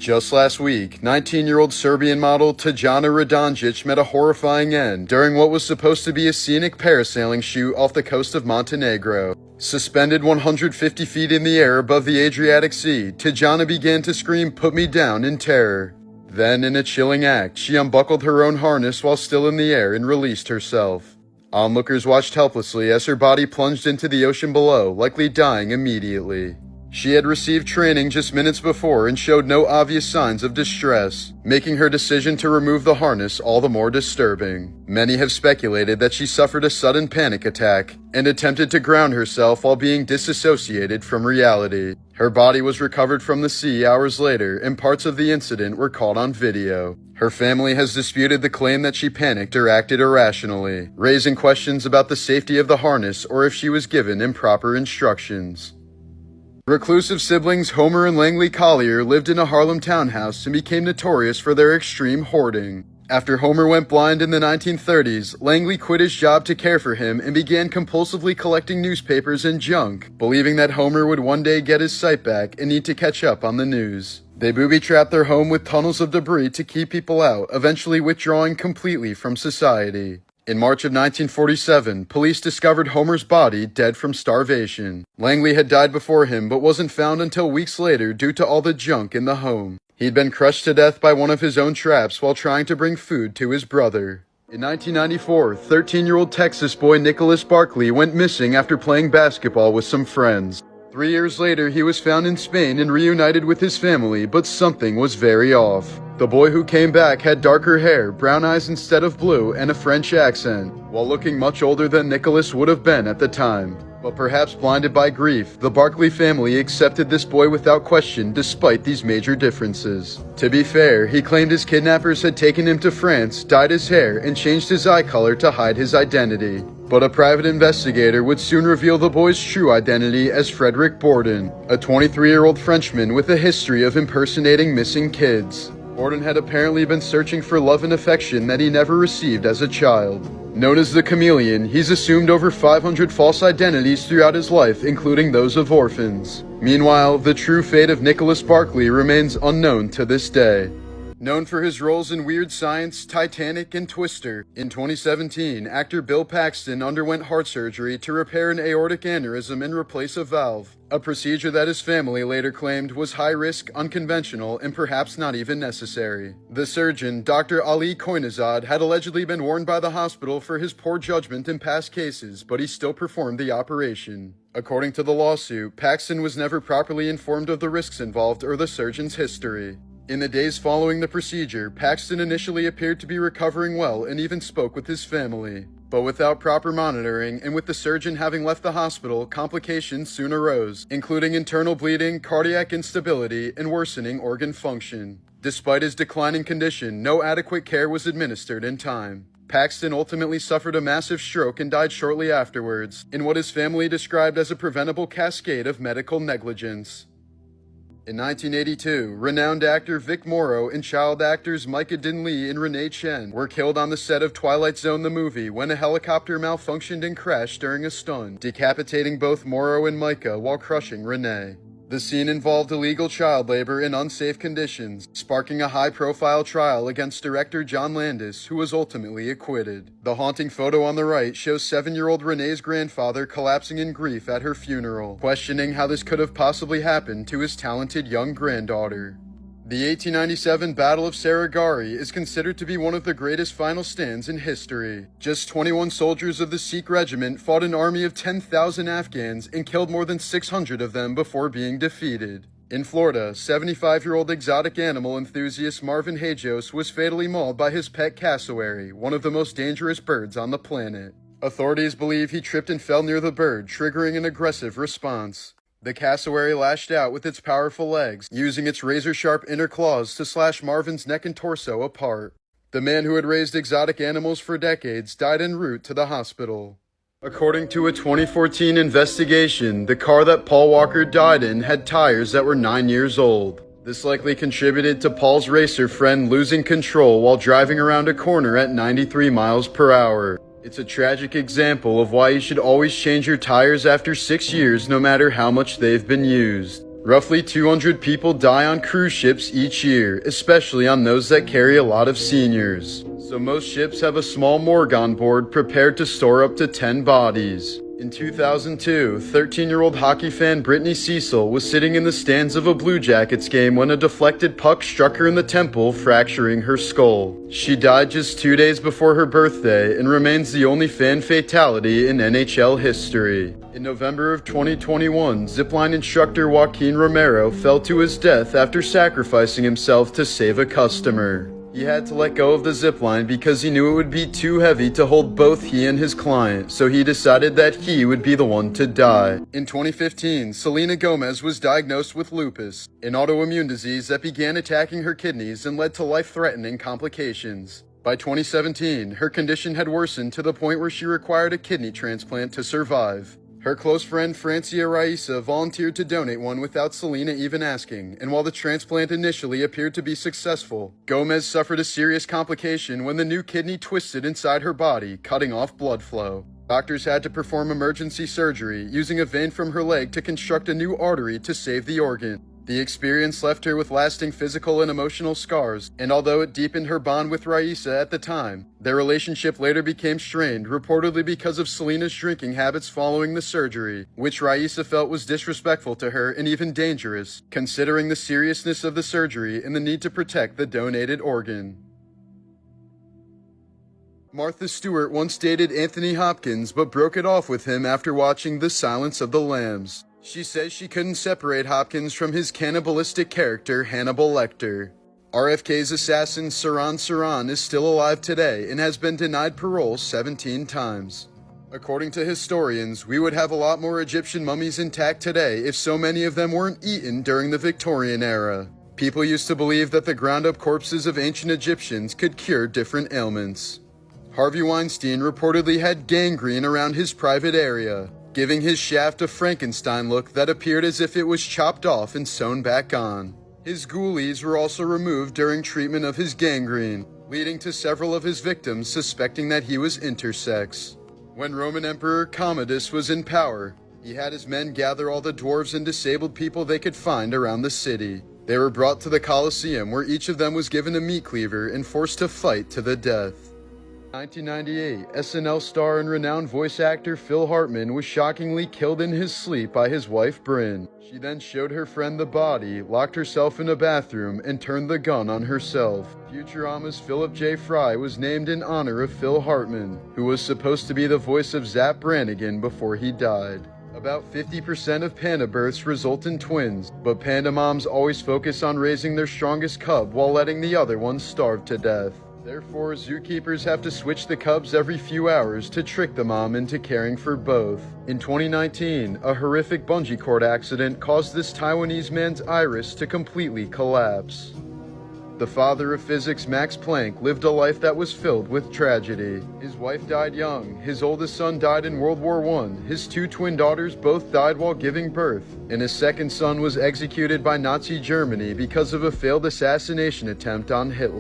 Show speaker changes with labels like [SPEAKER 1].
[SPEAKER 1] Just last week, 19-year-old Serbian model Tajana Radonjic met a horrifying end during what was supposed to be a scenic parasailing shoot off the coast of Montenegro. Suspended 150 feet in the air above the Adriatic Sea, Tajana began to scream, "Put me down," in terror. Then, in a chilling act, she unbuckled her own harness while still in the air and released herself. Onlookers watched helplessly as her body plunged into the ocean below, likely dying immediately. She had received training just minutes before and showed no obvious signs of distress, making her decision to remove the harness all the more disturbing. Many have speculated that she suffered a sudden panic attack and attempted to ground herself while being disassociated from reality. Her body was recovered from the sea hours later, and parts of the incident were caught on video. Her family has disputed the claim that she panicked or acted irrationally, raising questions about the safety of the harness or if she was given improper instructions. Reclusive siblings Homer and Langley Collier lived in a Harlem townhouse and became notorious for their extreme hoarding. After Homer went blind in the 1930s, Langley quit his job to care for him and began compulsively collecting newspapers and junk, believing that Homer would one day get his sight back and need to catch up on the news. They booby-trapped their home with tunnels of debris to keep people out, eventually withdrawing completely from society. In March of 1947, police discovered Homer's body dead from starvation. Langley had died before him but wasn't found until weeks later due to all the junk in the home. He'd been crushed to death by one of his own traps while trying to bring food to his brother. In 1994, 13-year-old Texas boy Nicholas Barkley went missing after playing basketball with some friends. 3 years later, he was found in Spain and reunited with his family, but something was very off. The boy who came back had darker hair, brown eyes instead of blue, and a French accent, while looking much older than Nicholas would have been at the time. But perhaps blinded by grief, the Barkley family accepted this boy without question despite these major differences. To be fair, he claimed his kidnappers had taken him to France, dyed his hair, and changed his eye color to hide his identity. But a private investigator would soon reveal the boy's true identity as Frederick Borden, a 23-year-old Frenchman with a history of impersonating missing kids. Borden had apparently been searching for love and affection that he never received as a child. Known as the Chameleon, he's assumed over 500 false identities throughout his life, including those of orphans. Meanwhile, the true fate of Nicholas Barkley remains unknown to this day. Known for his roles in Weird Science, Titanic, and Twister, in 2017, actor Bill Paxton underwent heart surgery to repair an aortic aneurysm and replace a valve, a procedure that his family later claimed was high-risk, unconventional, and perhaps not even necessary. The surgeon, Dr. Ali Koinazad, had allegedly been warned by the hospital for his poor judgment in past cases, but he still performed the operation. According to the lawsuit, Paxton was never properly informed of the risks involved or the surgeon's history. In the days following the procedure, Paxton initially appeared to be recovering well and even spoke with his family. But without proper monitoring, and with the surgeon having left the hospital, complications soon arose, including internal bleeding, cardiac instability, and worsening organ function. Despite his declining condition, no adequate care was administered in time. Paxton ultimately suffered a massive stroke and died shortly afterwards, in what his family described as a preventable cascade of medical negligence. In 1982, renowned actor Vic Morrow and child actors Micah Dinley and Renee Chen were killed on the set of Twilight Zone the movie when a helicopter malfunctioned and crashed during a stunt, decapitating both Morrow and Micah while crushing Renee. The scene involved illegal child labor in unsafe conditions, sparking a high-profile trial against director John Landis, who was ultimately acquitted. The haunting photo on the right shows 7-year-old Renee's grandfather collapsing in grief at her funeral, questioning how this could have possibly happened to his talented young granddaughter. The 1897 Battle of Sarigari is considered to be one of the greatest final stands in history. Just 21 soldiers of the Sikh regiment fought an army of 10,000 Afghans and killed more than 600 of them before being defeated. In Florida, 75-year-old exotic animal enthusiast Marvin Hajos was fatally mauled by his pet cassowary, one of the most dangerous birds on the planet. Authorities believe he tripped and fell near the bird, triggering an aggressive response. The cassowary lashed out with its powerful legs, using its razor-sharp inner claws to slash Marvin's neck and torso apart. The man who had raised exotic animals for decades died en route to the hospital. According to a 2014 investigation, the car that Paul Walker died in had tires that were 9 years old. This likely contributed to Paul's racer friend losing control while driving around a corner at 93 miles per hour. It's a tragic example of why you should always change your tires after 6 years no matter how much they've been used. Roughly 200 people die on cruise ships each year, especially on those that carry a lot of seniors. So most ships have a small morgue on board prepared to store up to 10 bodies. In 2002, 13-year-old hockey fan Brittany Cecil was sitting in the stands of a Blue Jackets game when a deflected puck struck her in the temple, fracturing her skull. She died just 2 days before her birthday and remains the only fan fatality in NHL history. In November of 2021, zipline instructor Joaquin Romero fell to his death after sacrificing himself to save a customer. He had to let go of the zipline because he knew it would be too heavy to hold both he and his client, so he decided that he would be the one to die. In 2015, Selena Gomez was diagnosed with lupus, an autoimmune disease that began attacking her kidneys and led to life-threatening complications. By 2017, her condition had worsened to the point where she required a kidney transplant to survive. Her close friend Francia Raisa volunteered to donate one without Selena even asking, and while the transplant initially appeared to be successful, Gomez suffered a serious complication when the new kidney twisted inside her body, cutting off blood flow. Doctors had to perform emergency surgery, using a vein from her leg to construct a new artery to save the organ. The experience left her with lasting physical and emotional scars, and although it deepened her bond with Raisa at the time, their relationship later became strained, reportedly because of Selena's drinking habits following the surgery, which Raisa felt was disrespectful to her and even dangerous, considering the seriousness of the surgery and the need to protect the donated organ. Martha Stewart once dated Anthony Hopkins but broke it off with him after watching The Silence of the Lambs. She says she couldn't separate Hopkins from his cannibalistic character Hannibal Lecter. RFK's assassin Sirhan Sirhan is still alive today and has been denied parole 17 times. According to historians, we would have a lot more Egyptian mummies intact today if so many of them weren't eaten during the Victorian era. People used to believe that the ground-up corpses of ancient Egyptians could cure different ailments. Harvey Weinstein reportedly had gangrene around his private area, giving his shaft a Frankenstein look that appeared as if it was chopped off and sewn back on. His ghoulies were also removed during treatment of his gangrene, leading to several of his victims suspecting that he was intersex. When Roman Emperor Commodus was in power, he had his men gather all the dwarves and disabled people they could find around the city. They were brought to the Colosseum, where each of them was given a meat cleaver and forced to fight to the death. 1998, SNL star and renowned voice actor Phil Hartman was shockingly killed in his sleep by his wife Brynn. She then showed her friend the body, locked herself in a bathroom, and turned the gun on herself. Futurama's Philip J. Fry was named in honor of Phil Hartman, who was supposed to be the voice of Zapp Brannigan before he died. About 50% of panda births result in twins, but panda moms always focus on raising their strongest cub while letting the other one starve to death. Therefore, zookeepers have to switch the cubs every few hours to trick the mom into caring for both. In 2019, a horrific bungee cord accident caused this Taiwanese man's iris to completely collapse. The father of physics, Max Planck, lived a life that was filled with tragedy. His wife died young, his oldest son died in World War I, his two twin daughters both died while giving birth, and his second son was executed by Nazi Germany because of a failed assassination attempt on Hitler.